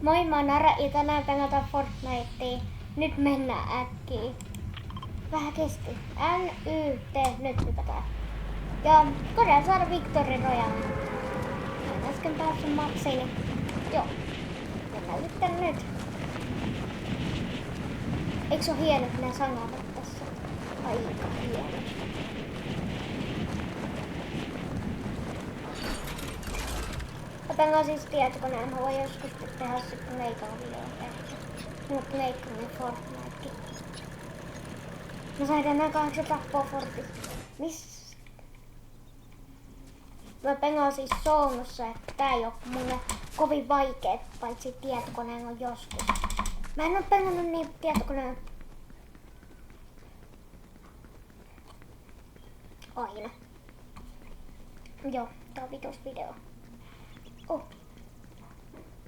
Moi, mä oon Nara ja tänään pelataan Fortnitea. Nyt mennään äkkiä. Vähän kesti. NYT, nyt hypätään. Ja koidaan saada Victory Royale. Mä en äsken päässyt maksiin, niin joo. Mennään sitten nyt. Eikö se oo hienot nää sanat tässä? Aika hienot. Otan siis tietokoneen, mä voin joskus tehdä sitten leikalla videon ehkä. Mut leikkainen Fortnite. Mä sain tänään 8 tappoa Fortnite. Miss? Mä pengaan siis Soomussa, että tää ei oo mulle kovin vaikee, paitsi tietokoneen on joskus. Mä en oo pengannut niin tietokoneen aina. Joo, tää on vitosvideo. Oh.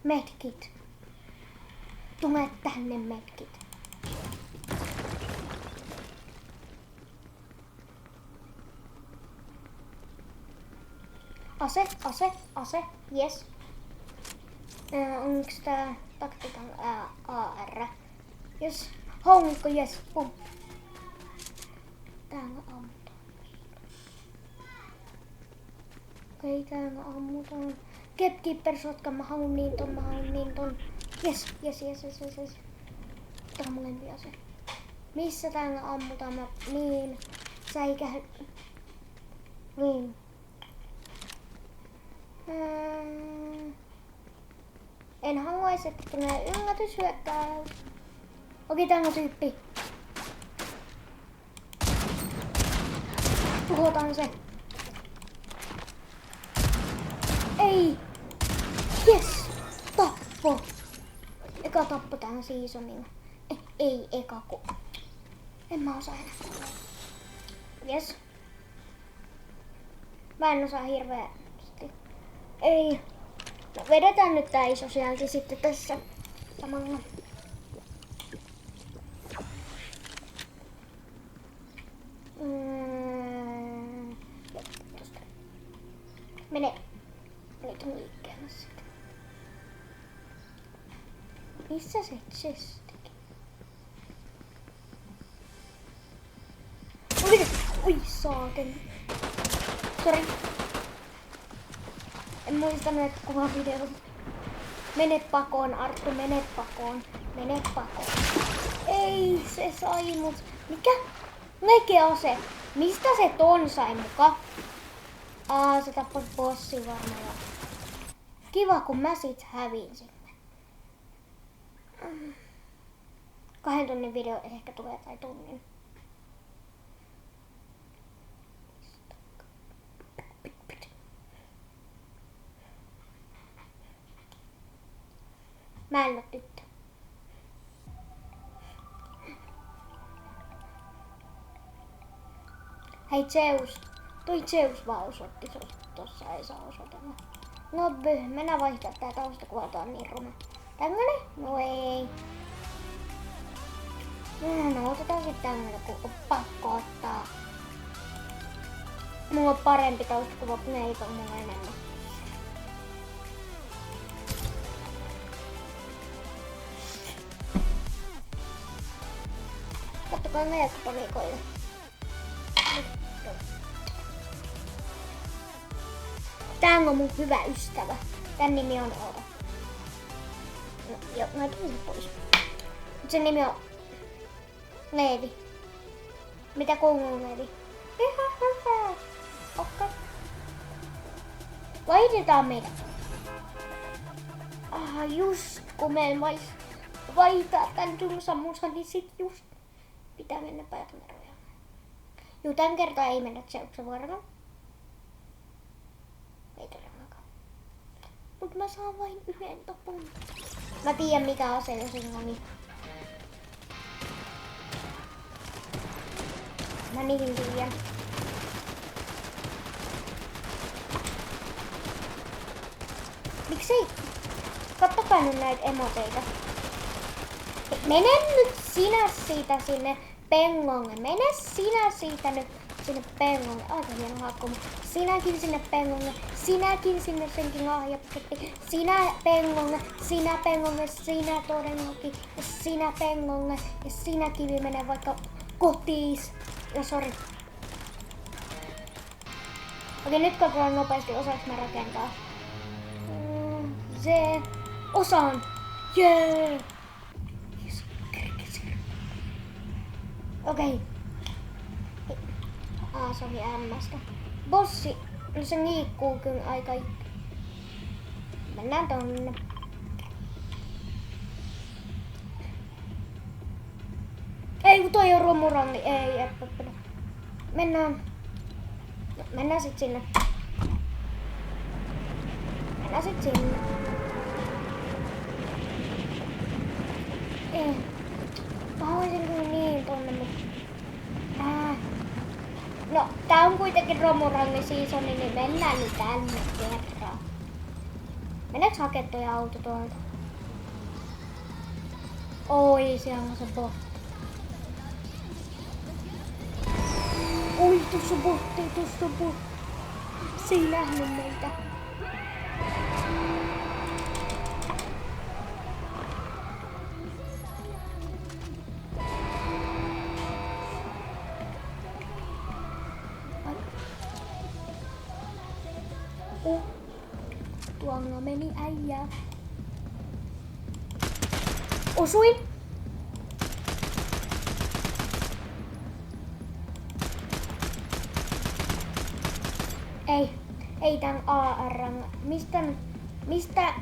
Medkit. Tule tänne, medkit. Ase, yes. Onks tää taktiikan AR? Yes, honkko, yes, pum. Täällä ammutaan. Okei, täällä ammutaan. Capkeeper shotgun, mä haluun niin ton. Yes. Tää on molempia se. Missä täällä ammutaan? Mä niin. Säikähy. Niin. En haluaisi, että tulee yllätyshyökkäys. Okei, täällä on tyyppi. Tuhotaan se. Ei! Yes! Tappo! Eka tappo tähän seasonilla. Ei eka ku. En mä osaa enää. Yes. Mä en osaa hirveästi. Ei. No, vedetään nyt tää iso sieltä sitten tässä samalla. Mene. Nyt on liikkeellä sitä. Missä se chestikin? Oi saaken. Sori. En muistanut, että kuvaa video. Mene pakoon, Arttu, mene pakoon. Mene pakoon. Ei, se sai mut. Mikä? Lekease. Mistä se ton sai muka? Se tappoi bossin varmaan. Kiva, kun mä sit hävin sinne. 2 tunnin video ehkä tulee tai tunnin. Mä en oo tyttö. Hei Zeus. Toi Zeus vaan osoitti tossa, ei saa osoitella. No mennään vaihtaa tää taustakuva, tää on niin ruma. Tämmönen? No ei. No otetaan sit tämmönen, kun on pakko ottaa. Mulla on parempi taustakuva, kun ei ole mulla enemmän. Kattokaa meidät palikoille. Tää on mun hyvä ystävä. Tän nimi on Oota. No, joo, mä tulin pois. Sen nimi on Leevi. Mitä kuuluu, Leevi? Okei. Vaihdetaan meidät. Just kun me vaihtaa tän musan, niin sit just pitää mennä päätömeroja. Juu, tän kertaa ei mennä Zeuksen vuorona. Ei todellakaan. Mut mä saan vain 1 tapon. Mä tiedän mikä ase jo siinä on. Mä niin tiedän. Miksei? Kattokaa nyt näitä emoteita. Mene nyt sinä siitä sinne pengonge. Mene sinä siitä nyt sinne pengolle. Aika hieno hakku. Sinäkin sinne pengolle. Sinäkin sinne senkin lahjapaketti. Sinä pengolle. Sinä pengolle. Sinä todellakin. Ja sinä pengolle. Ja sinä kivi menee vaikka kotiis. Ja sori. Okei, nyt katsotaan nopeasti, osaaks mä rakentaa. Se osaan. Jee! Yes. Okei. Se oli M-stä. Bossi, no se liikkuu kyllä aika... Mennään tonne. Ei, kun toi on romuranni. Ei, mennään. No, mennään sit sinne. Mennään sit sinne. Ei. Mä haluaisin kyllä niin tonne, mutta... No, tää on kuitenkin romuranni seasoni, niin mennään nyt tänne kerran. Meneekö hakea toi auto tuolta? Oi, siellä on se botti. Oi, tuossa on botti, tuossa on botti. Se ei nähnyt meitä. Tuolla meni äijää. Osuin. Ei tän AR:n. Mistä?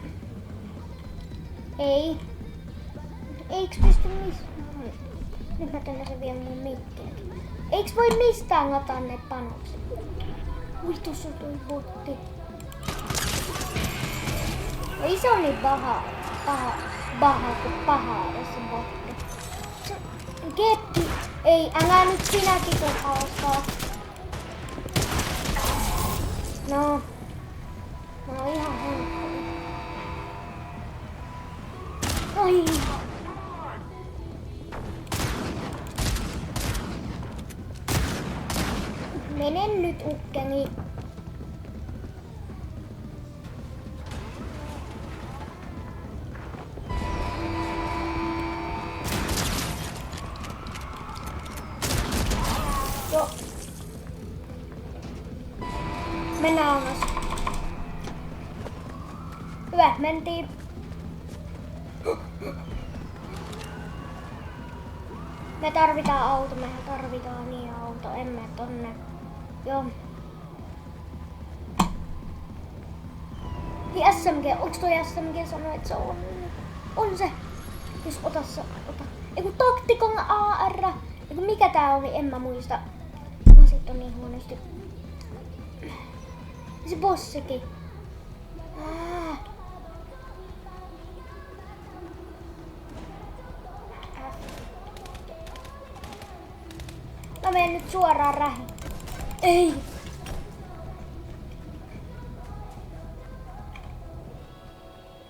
Ei. Eiks pysty mistään? Nyt mä tänne se vielä mun mikkiin. Eiks voi mistään lataa ne panokset? Ui, tossa on toi botti. Ei se on niin paha kuin paha se botti. Keppi. Ei, älä nyt sinäkin kun alkaa. No. Mä oon ihan helppo. Oi. Menen nyt ukkeni. Joo. Mennään alas. Hyvä, mentiin. Me tarvitaan auto, mehän tarvitaan niin auto, emme tonne. Joo. Hei, SMG, onks toi SMG sanoo, että se on? On se. Jos ota. Eiku taktikon AR. Eiku mikä tää oli, en mä muista. No sit on niin huonosti. Se bossikin. Mä menen nyt suoraan rähin. Ei!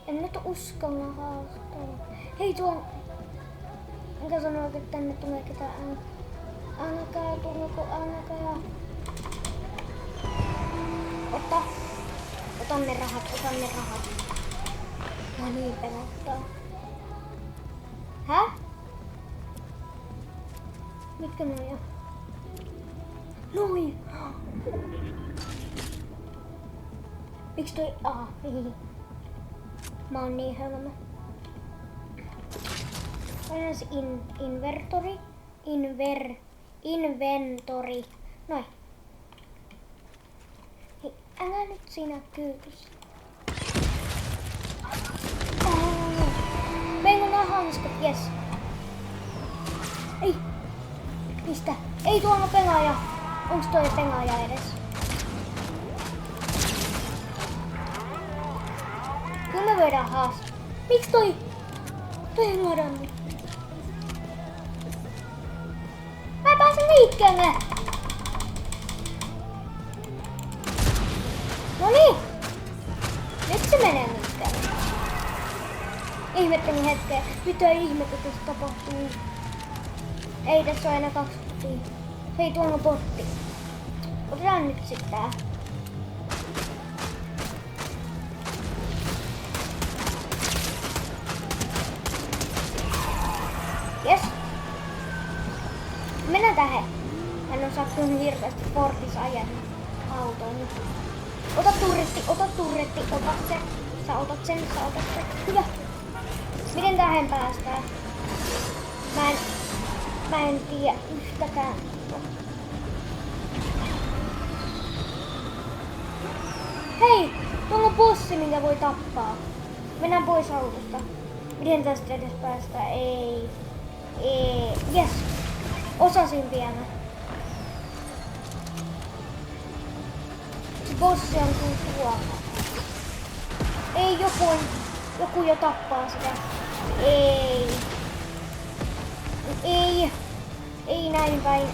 En nyt uskalla haastaa. Hei tuon... Enkä sano, että tänne tulee ketään. Älkää tullako, älkää. Otan ne rahat. Ja niin pelottaa. Häh? Mitkä ne on? Noin! Miks toi... Mä oon niin hölmö. Aina se inventori. Noin. Hei, älä nyt sinä kyykyssä. Meillä on hanskat, jes. Ei. Mistä? Ei tuolla pelaaja. Onks toi pelaaja edes? Kyllä me voidaan haastaa. Miks toi? Toi ei ladannut. Mä pääsen liikkeelle! Noniin! Nyt se menee liikkeelle. Ihmetteli hetkeä. Mitä ihmettä tässä tapahtuu? Ei tässä ole enää 2 tuntia. Hei, tuolla on botti. Otetaan nyt sit tää. Jes. Mennään tähän. Mä en oo sattunut hirveästi Fortissa ajan autoon nyt. Ota turretti, ota se. Sä otat sen. Hyvä. Miten tähän päästään? Mä en tiedä yhtäkään. Hei! Tuolla on bossi, minkä voi tappaa. Mennään pois autosta. Miten tästä edes päästään? Ei. Jes. Osasin vielä. Se bossi on kuin tuolla. Ei, joku jo tappaa sitä. Ei näin päin.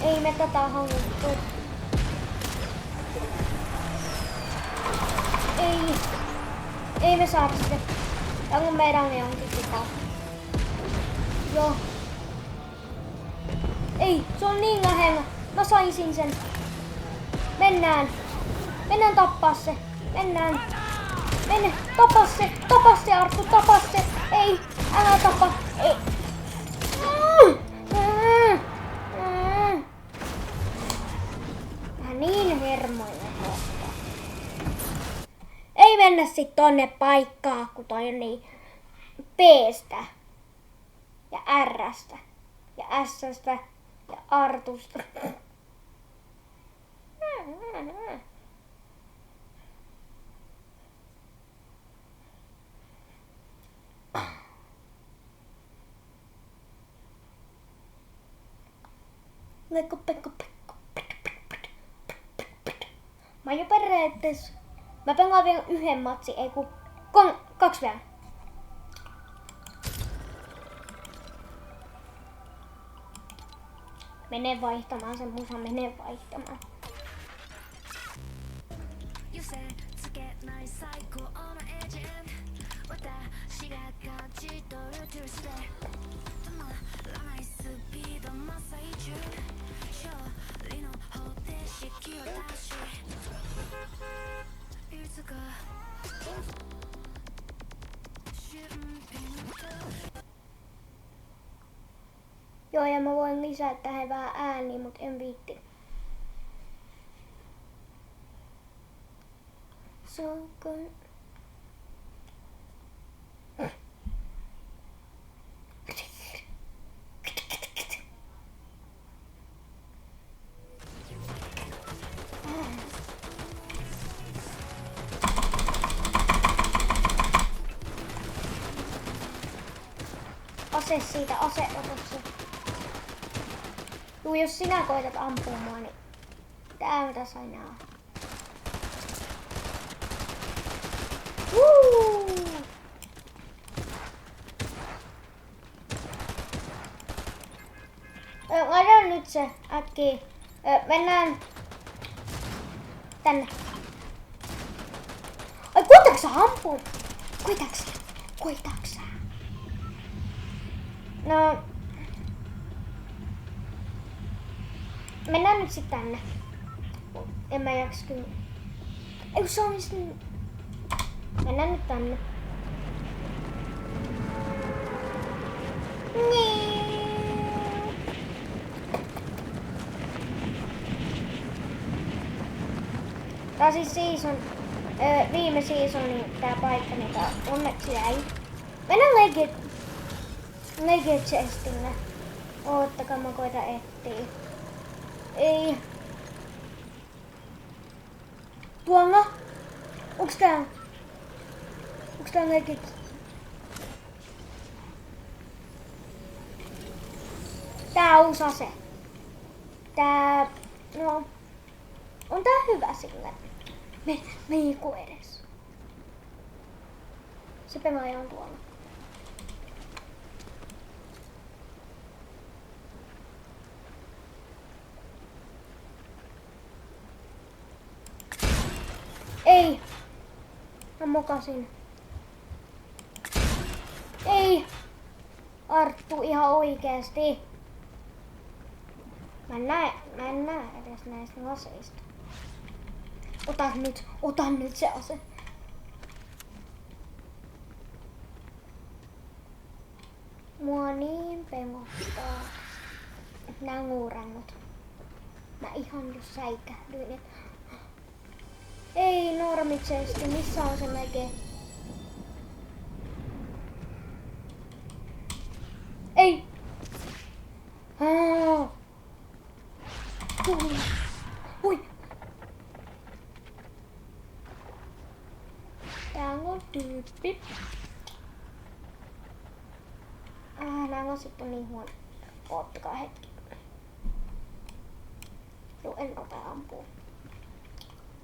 Ei me tätä haluttu. Ei me saada sitä. Tää on meidän jonkin vika. Joo. Ei, se on niin lähellä. Mä saisin sen. Mennään tappaa se. Mennä. Tapa se Arttu, tapa se. Ei, älä tapa. Ei. Vähän niin hermoinen kohta. Ei mennä sit tonne paikkaan, kun toi on niin P:stä ja R:stä ja S:stä ja Artusta. Lekko, pekko. Mä jo periaatteessa. Mä pelaan vielä yhden matsin, ei kun 2 vielä. Mene vaihtamaan sen musan, mene vaihtamaan. Joo, ja mä voin lisätä tähän vähän ääniä, mut en viitti. So good. Ase siitä, ase otossa. Juu, jos sinä koetat ampua mua, niin tää tässä aina on. Laitetaan nyt se äkkiä. Mennään tänne. Ai, koetaanko sä ampua? Koetaanko sä? No. Mennään nyt sit tänne. En mä jaksa kyllä. Ei se on niin. Mennään nyt tänne. Tää siis viime seasonin tää paikka, mitä onneksi jäi. Mennään Legit chestille. Oottakaa, mä koitan etsiä. Ei. Tuolla? Onks tää Legit? Tää on uusi ase. No. On tää hyvä sille. Me ei ku edes. Se pelaaja on tuolla. Ei! Mä mokasin. Ei! Arttu, ihan oikeesti. Mä en näe edes näistä aseista. Ota nyt se ase. Mua niin pelottaa. Nää nguurannut. Mä ihan just säikähdyin. Ei normitsesti, missä on se mege? Ei! Ui! Täällä on tyyppi. Nämä lasit on niin huono. Oottakaa hetki. Joo, en rupea ampua.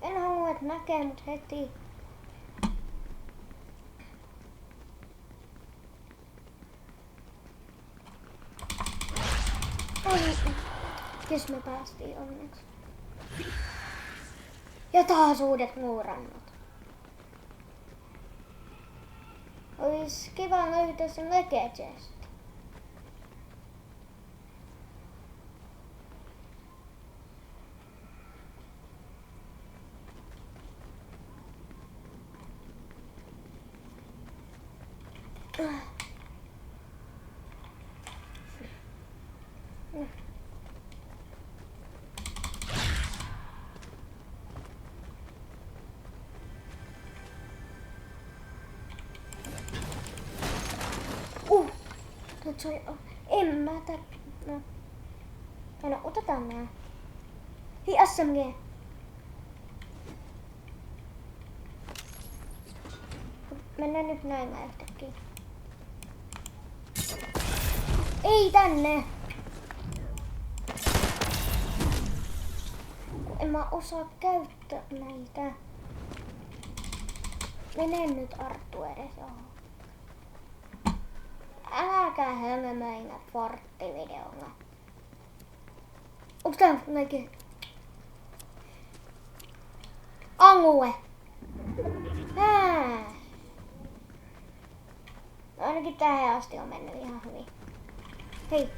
En halua, että näkee mut heti. Ai, jos me päästiin onneksi. Ja taas uudet muurannot. Ois kiva löytää se legechest. Nyt se on... En mä no, otetaan nää. Hei, SMG. Mennään nyt näin mä yhtäkkiä. Ei tänne! En mä osaa käyttää näitä. Mene nyt Arttu edes. Äläkää hölmöinä Fortti-videolla. Onks tää näkin? Angue! Ainakin tähän asti on mennyt ihan hyvin. Hei!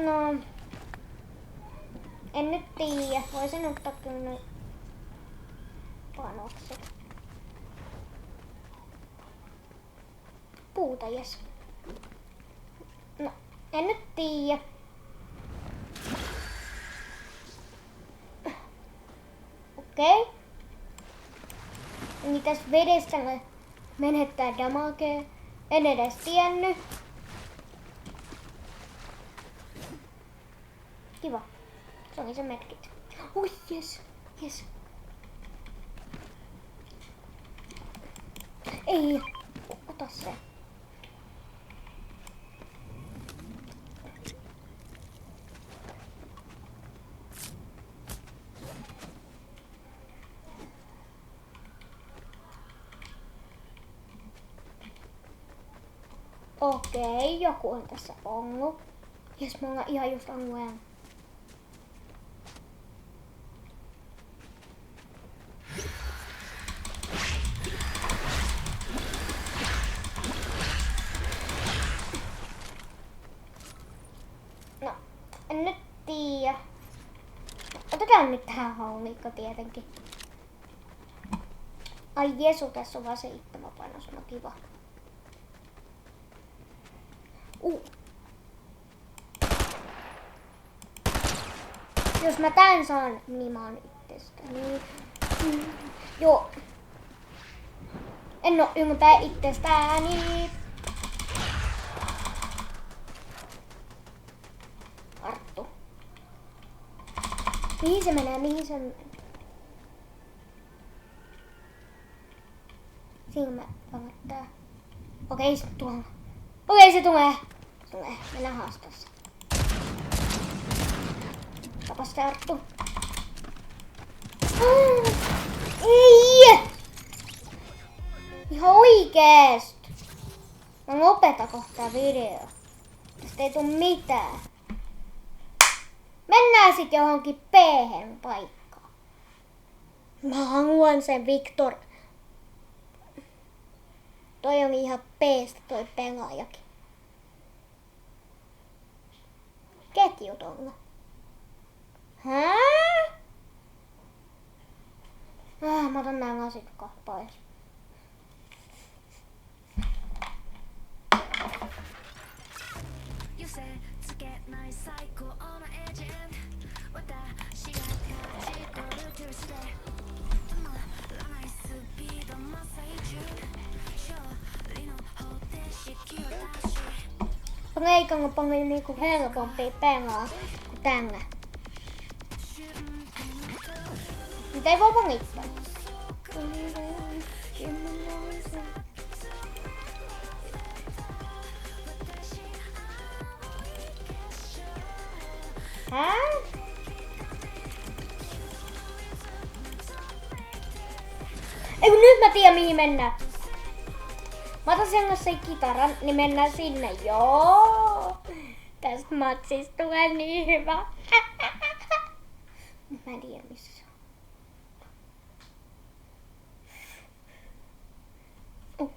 No... En nyt tiedä. Voisin ottaa kyllä ne panokset. Puuta, jes. No, en nyt tiedä. Okei. Mitäs vedestä menettää damagea? En edes tiennyt. Kiva. Se oli se medkit. Ui, jes. Jes. Ei. Ota se. Okei, joku on tässä ongu. Jes, mä oon ihan just ongueen. No, en nyt tiedä. Otetaan nyt tähän haulikko tietenkin. Ai jesu, tässä on vaan 7 panos, no kiva. Jos mä tän saan, niin mä oon itsestäni. Joo. En oo ylpeä itsestäni. Arttu. Mihin se menee? Mihin se menee? Siinä mä kannattaa. Okei, se tuolla. Okei, se tulee. Mennään haastassa. Tapas se Arttu. Ei! Ihan oikeest. Mä lopetan kohta video. Tästä ei tuu mitään. Mennään sit johonkin P-hen paikkaan. Mä haluan sen Victor. Toi on ihan P-stä toi pelaajakin. Ketjutonga. Hää? Mä otan nää lasikkaat pois. Reikan on paljon niinku helpompi pelaa kuin tällä. Nyt ei voi valittaa. Hää? Ei kun nyt mä tiedän mihin mennään. Mä otan sen kanssa kitaran, niin mennään sinne. Joo! Tästä matsista tulee niin hyvä. Mä en tiedä missä se on.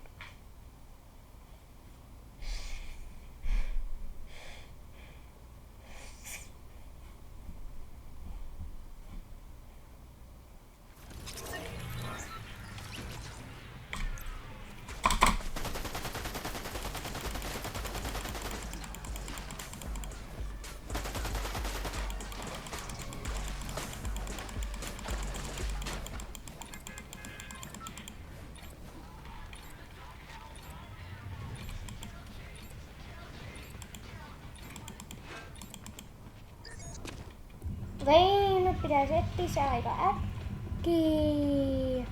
Okei, nyt pitäisi etsiä se aika äkkiä.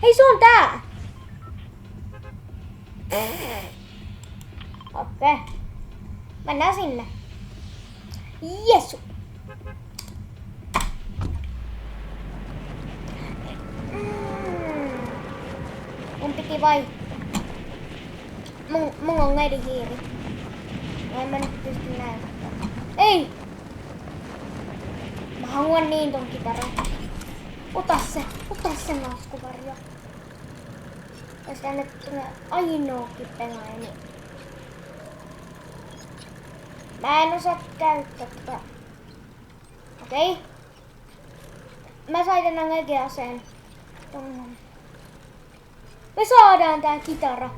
Hei, se on tää! Okei. Mennään sinne. Jesu. Mun piti vaihtaa. Mulla on eri hiiri. En mä nyt pysty näyttämään. Ei! Mä haluan niin ton kitaran. Ota se laskuvarjo. Jos tänne tulee ainoakin pelaaja, niin mä en osaa käyttää tätä. Okei. Mä sain tänään legeaseen. Me saadaan tää kitara.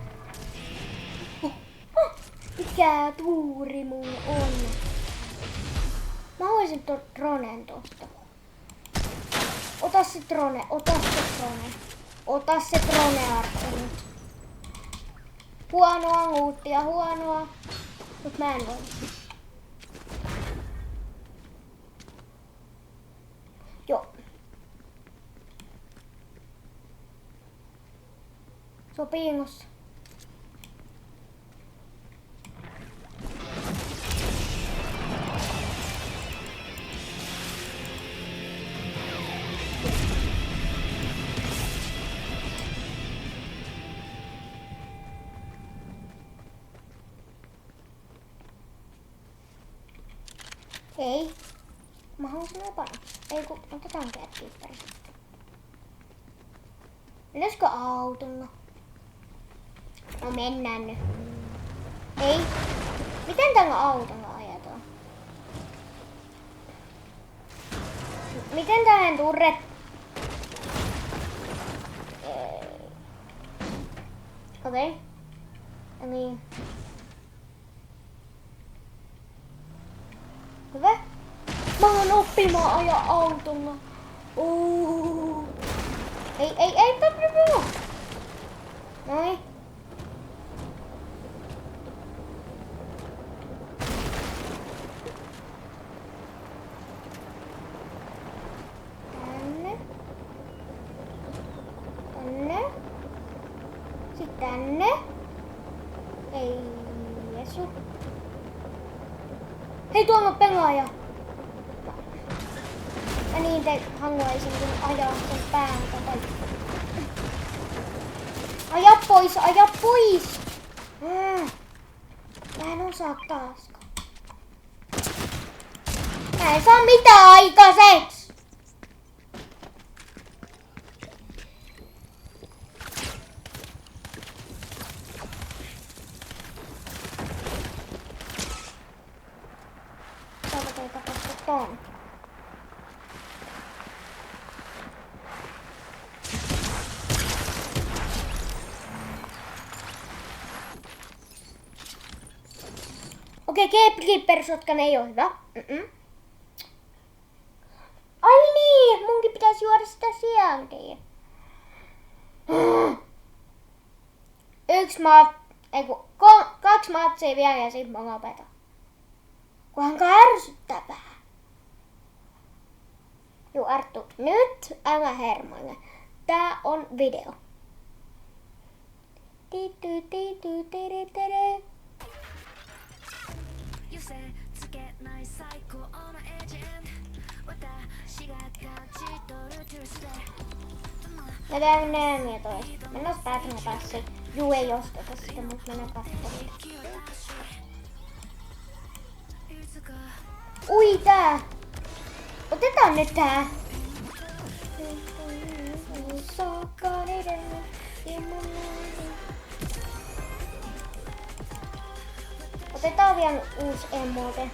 Mikä tuuri mun on. Mä haluaisin tuon dronen tosta. Ota se drone. Ota se drone, Arto nyt. Huonoa luuttia, huonoa. Mut mä en voi. Joo. Sopimus. Ei. Mä haluaisin lepana. Ei kun otetaan Catkeeper. Mennäisikö autolla? No mennään nyt. Ei. Miten tällä autolla ajetaan? Miten tähän turret? Okei. Eli hyvä. Mä oon oppimaan ajaa autolla. Ei. Noin. Tänne. Sitten tänne. Ei, Jesu. Hei, tuolla on pelaaja. Mä niin haluaisin ajaa sen päältä. Aja pois! Mä en osaa taaskaan. Mä en saa mitään aikaiseksi! on? Okei, Gatekeeper Shotgun ei oo hyvä. Ai niin, munkin pitäisi juoda sitä sieltä. Kaksi matsia vielä ja sit mä lopetan. Kuinka ärsyttävää. Juu, Arttu, nyt älä hermoile. Tää on video. Ja tää on 14. Mennään päätämme passi. Juu, ei osteta sitä, mut mennään katsomaan. Ui, tää! Otetaan nyt tää! Otetaan vielä uusi emote.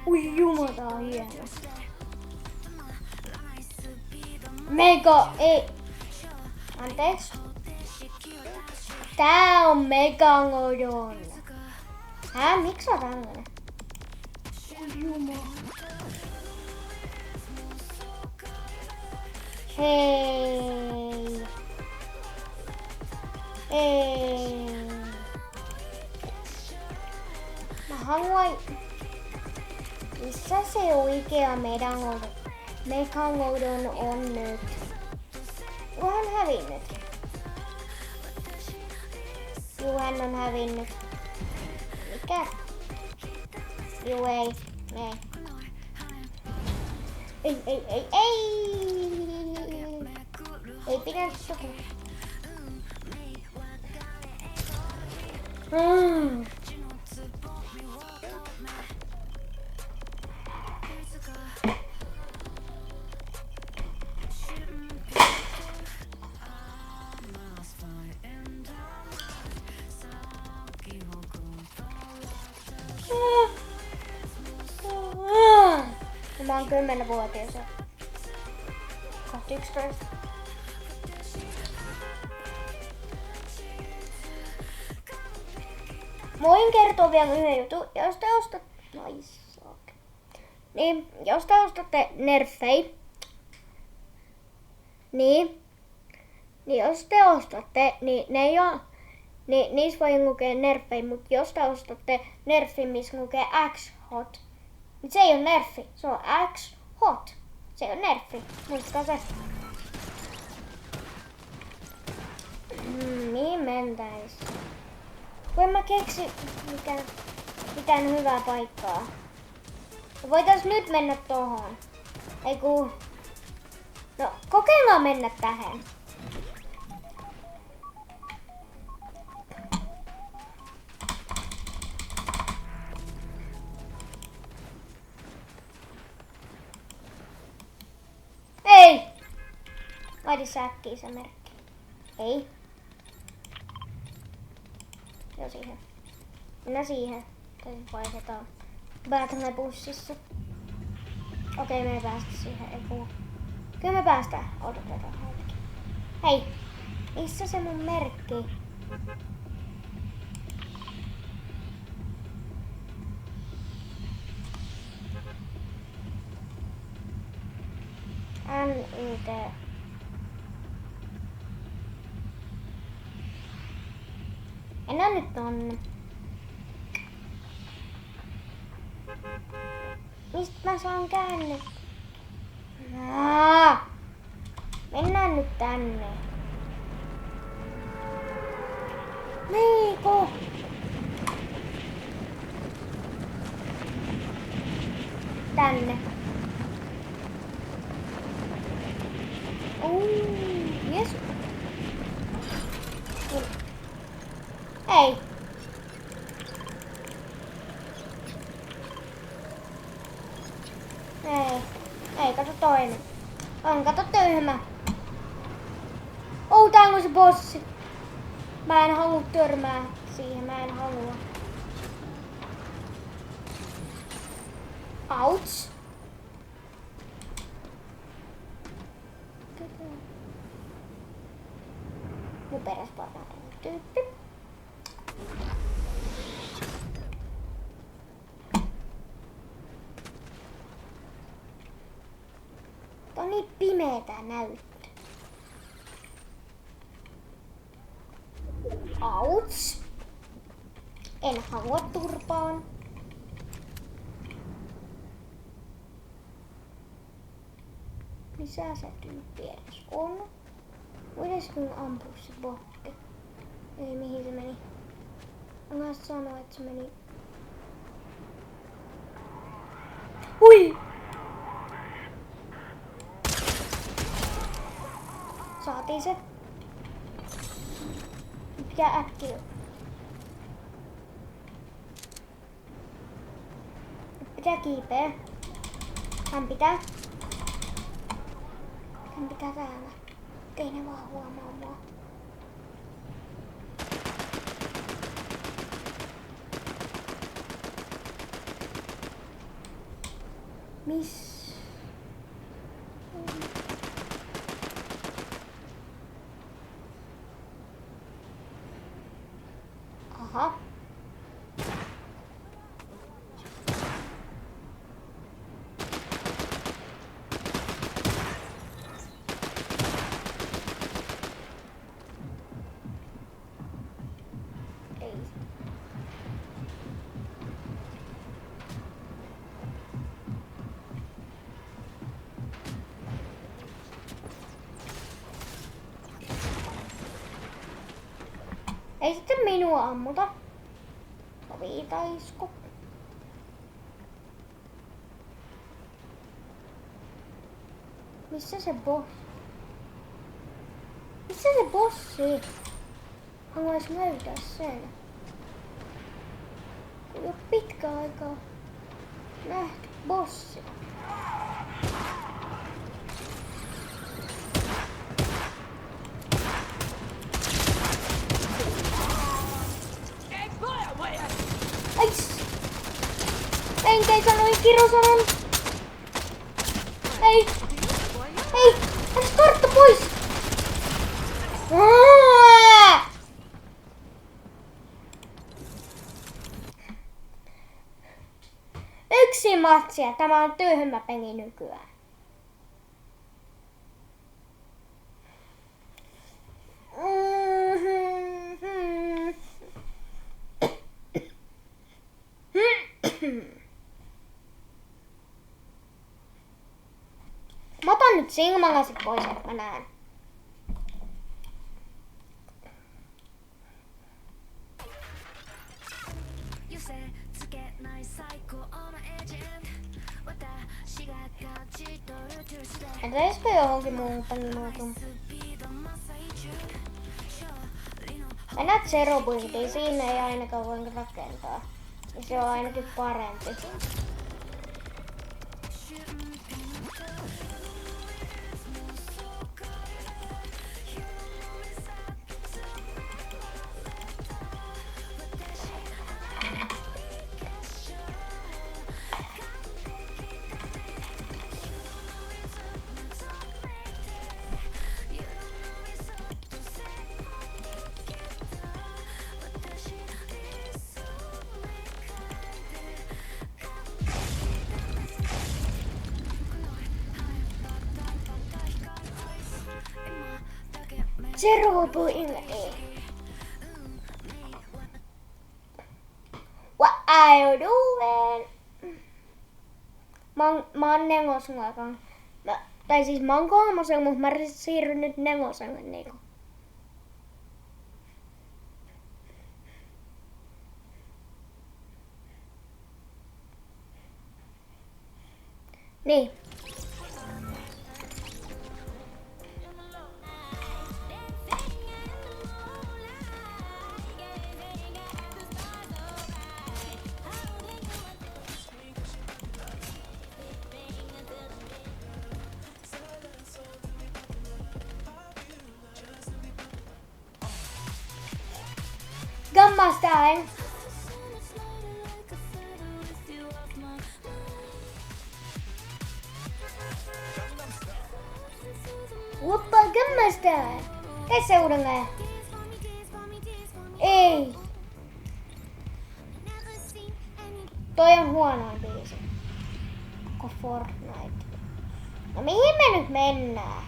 Ui jumala, on hieno. Mega, ei. Anteeksi. Tää on Megalodon. Miksi sä oot tämmönen? Ui jumala. Hei. Ei. Mä haluan... Missä se oikea Megalodon on nyt? Onko hän hävinnyt? Juu, hän on hävinnyt. Mikä? Juu, ei. Ei. Ei pidä sukua. Mä oon 10-vuotias. Kohta 11. Voin kertoa vielä yhden jutun. Jos te ostat... Niin, jos te ostatte nerfei. Niin jos te ostatte, niin ne ei oo... Niin niissä voi lukea nerfei, mut jos te ostatte nerfi, missä lukee X-hot, niin se ei oo nerfi, se on X-hot. Se ei oo nerfi, muistakaa se. Niin mentäis. Kun mä keksi mitään hyvää paikkaa. Voitais nyt mennä tohon. Eiku... No, kokeillaan mennä tähän. Ei! Laita säkkiin se merkki. Ei. Joo, siihen. Mennään siihen. Tässä vaihdetaan. Päätämme bussissa. Okei, me ei päästä siihen. Ei puhu. Kyllä me päästään. Odotetaan hetki. Hei! Missä se mun merkki? NYT. Mennään nyt tonne. Mistä mä saan käänne? Mennään nyt tänne. Miiko? Tänne. Jes. Ei. Ei, kato toinen. On, kato tyhmä. Tää on se bossi. Mä en halua törmää siihen, mä en halua. Ouch. Mun peräs varmaan tyyppi. Tää on niin pimeetä näyttää. Ouch. En halua turpaan. Missä se tyyppi edes on? Voitaisko ampua se botti? Ei, mihin se meni? Mä sanoa, että se meni... Hui! Saatiin se. Pitää äkkiä. Pitää kiipeä. Hän pitää täällä. Ei ne vaan huomaa mua. Miss? Aha. Ei sitten minua ammuta. Viitaisku. Missä se boss? Missä se bossi? Haluais löytää sen. Ei oo pitkä aikaa nähty bossi. Ei sanoi kirosanan. Ei. Hän startta pois. Yksi matsia. Tämä on tyhmä peli nykyään. Mä otan nyt silmälasit pois, että mä näen. Entäisikö johonkin muuhun pelimuotoon? Mennään Zerobuildiin, siinä ei ainakaan voi rakentaa. Ja se on ainakin parempi. Zerobuildi. What are you doing? Mä oon nelosluokan. Tai siis mä oon kolmosen, mutta mä siirryn nyt neloselle niinku. Niin. Gamma Style. Wuppa Gamma Style. Tee se uudelleen. Ei. Toi on huonoin biisi. Ko Fortnite. No mihin me nyt mennään?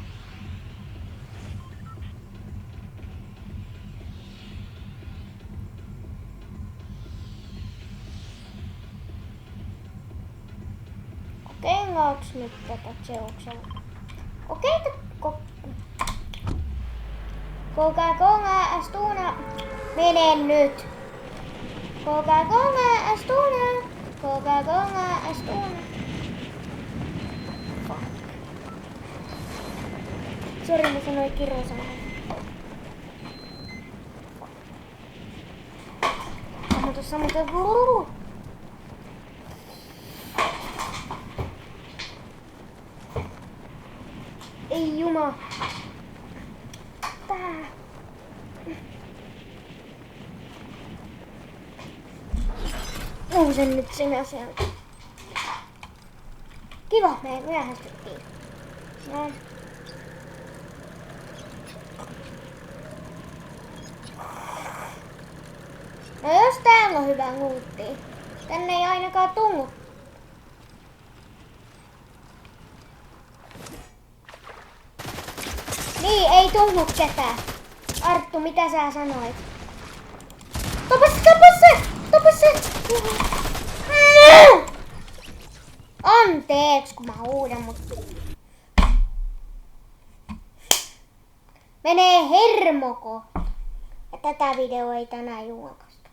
Kokeillaanks nyt tätä Zeuksella? Coca-Cola Astuna. Mene nyt. Coca-Cola Astuna. Coca-Cola Astuna. Fuck. Sori, mä sanoin kirjosanan. Sammuta. Ei juma. Tää. Sen nyt sinä sieltä. Kiva, me myöhästyttiin. No. No jos täällä on hyvä luutti. Tänne ei ainakaan tunnu. Niin, ei tunnu ketään. Arttu, mitä sä sanoit? Tapas se! Anteeksi, kun mä huudan, mutta... Menee hermoko. Ja tätä videoa ei tänään julkaista.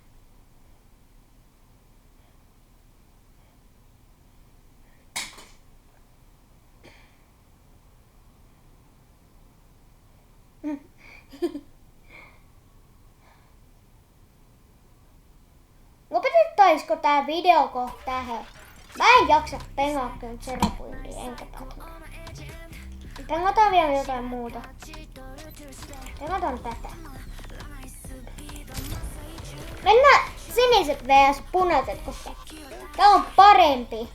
Lopetettaisiko tää video kohta tähän? Mä en jaksa pengaa kyllä Zerapuintia, enkä pätkää. Pengataan vielä jotain muuta. Pengataan tätä. Mennään siniset vs punaiset, koska tää on parempi.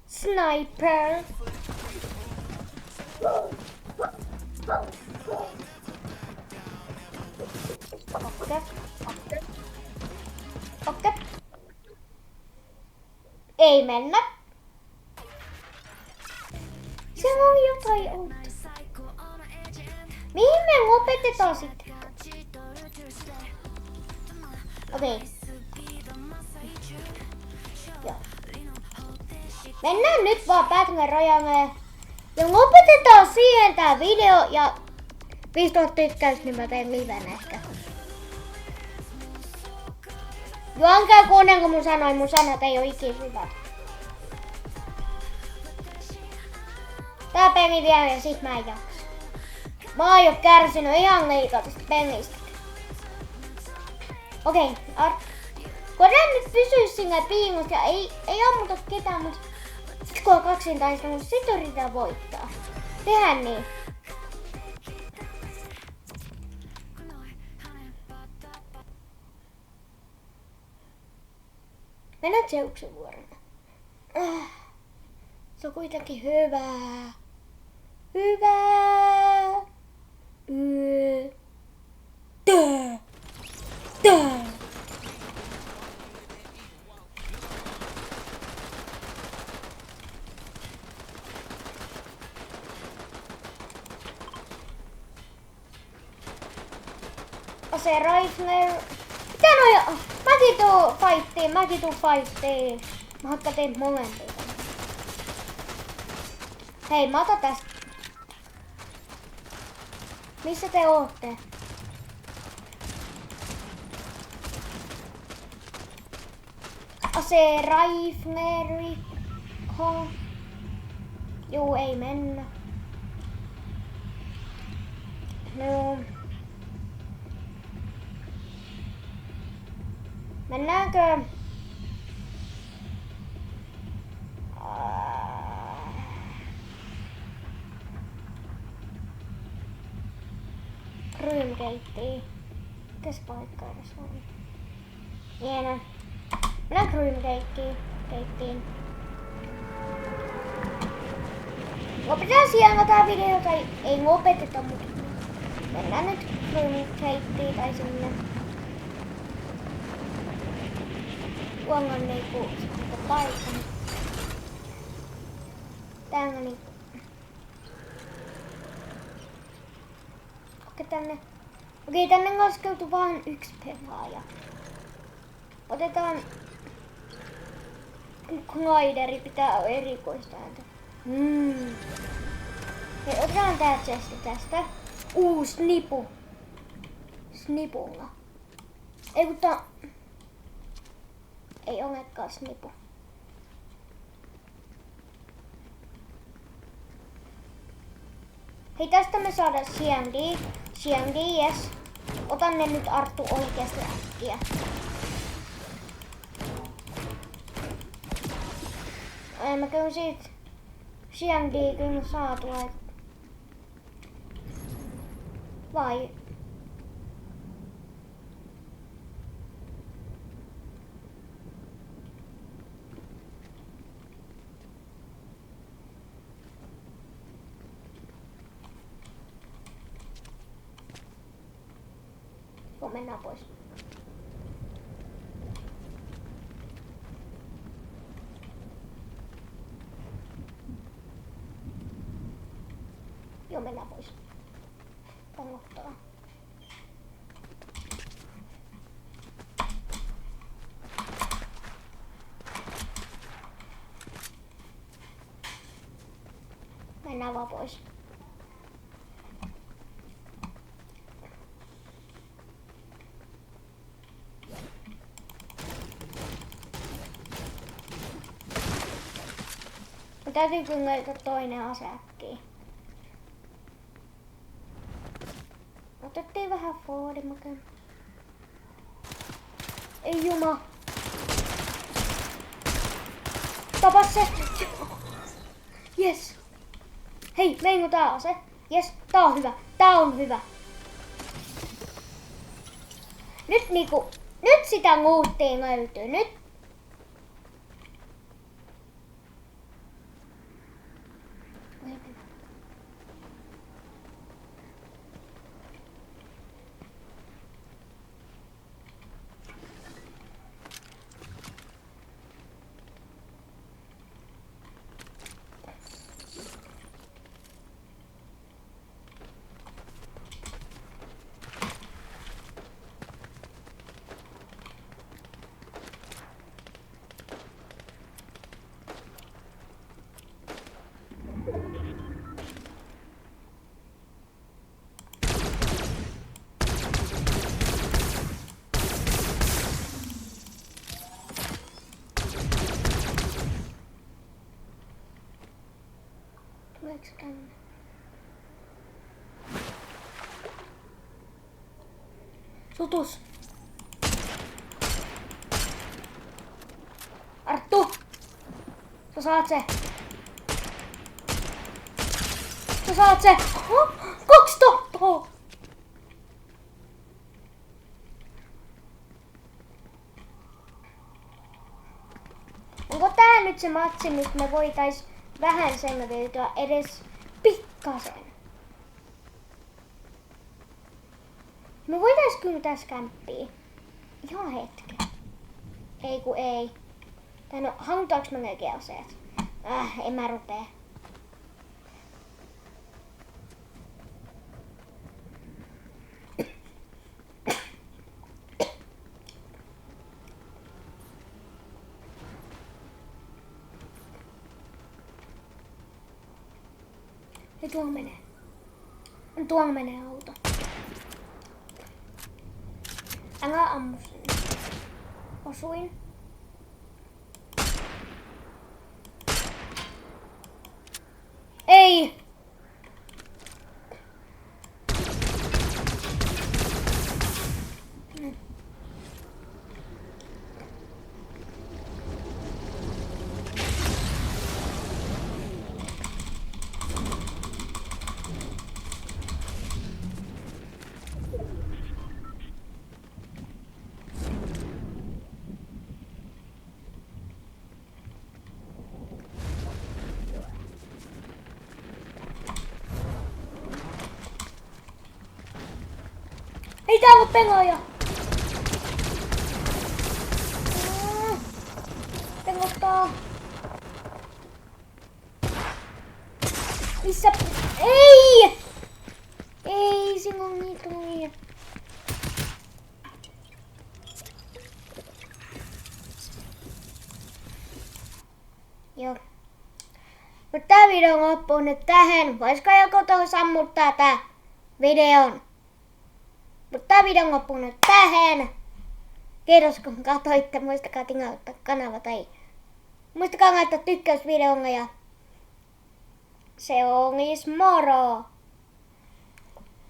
Sniper. Okei. Ei mennä. Siellä on jotain uutta. Mihin me lopetetaan sitten? Okei. Joo. Mennään nyt vaan Battle Royale ja lopetetaan siihen tää video ja 5000 tykkäystä, niin mä teen liven ehkä. Juonkaa kuunnella, kun mun sanat ei oo ikin hyvät. Tää peli vielä ja sit mä en jaksa. Mä oon jo kärsinyt ihan liikaa tästä pelistä. Okei, koitan nyt pysyä siinä piilossa ja ei ammuta ketään, mutta sit kun on kaksintaistelu, sit yritetään voittaa. Tehdään niin. Mennään Zeuksen vuorona. Se on kuitenkin hyvää. Hyvää. Tää. Tää. Se Rifler. Mitä noja? Mäkin tuu fightiin. Mä hakkaan teitä molempia. Hei, mä otan tästä. Missä te ootte? Ase Rifleri. Juu, ei mennä. No. Mennäänkö? Ryymekeittiin. Mitäs paikka edes on? Hieno. Mennään ryymekeittiin. Lopetetaan siellä tää video, tai ei lopeteta, mutta mennään nyt ryymekeittiin tai sinne. Luonnon niinku paikan. Täällä niinku. Okei, tänne on laskeltu vain yksi pelaaja. Otetaan glideri, pitää olla erikoista ääntä. Hei, otetaan tää chesti tästä. Snipu. Snipulla. Ei kun tää... Ei olekaan snipu. Hei, tästä me saadaan Xiangdi, yes. Otan ne nyt Arttu oikeasti äkkiä. Mä kyllä siitä Xiangdi kyllä saatu. Vai? Mennään pois. Joo, mennään pois. Kannattaa. Mennään vaan pois. Täytyy kyllä löytää toinen ase äkkiä. Otettiin vähän foodimakeen. Ei juma. Tapa se. Yes. Hei, meillä on tää ase. Yes, tää on hyvä. Tää on hyvä. Nyt sitä muuttiin löytyy. Nyt. Tuleeko tänne? Sutus! Arttu! Sä saat se! Sä saat se! 2 tappoa! Onko tää nyt se matsi, missä me voitais vähän semmiteltyä edes pikkasen. Me voitais kyllä tässä kämppiä. Ihan hetken. Ei kun ei. Tän hanktaaks mä ne aseet? En mä rupee. Ja tuolla menee. Tuolla menee auto. Älä ammu sinne. Osuin. Ei! Ei täällä oo pengoja! Pengottaa! Missä? Ei! Ei, siinä on niitä. Joo. Mutta tää video loppuu nyt tähän. Voisiko joku tuohon sammuttaa tää videon? Mutta tää video loppuu nyt tähän. Kiitos kun katsoitte. Muistakaa tingauttaa kanava tai muistakaa laittaa tykkäys videolle ja se olisi moro!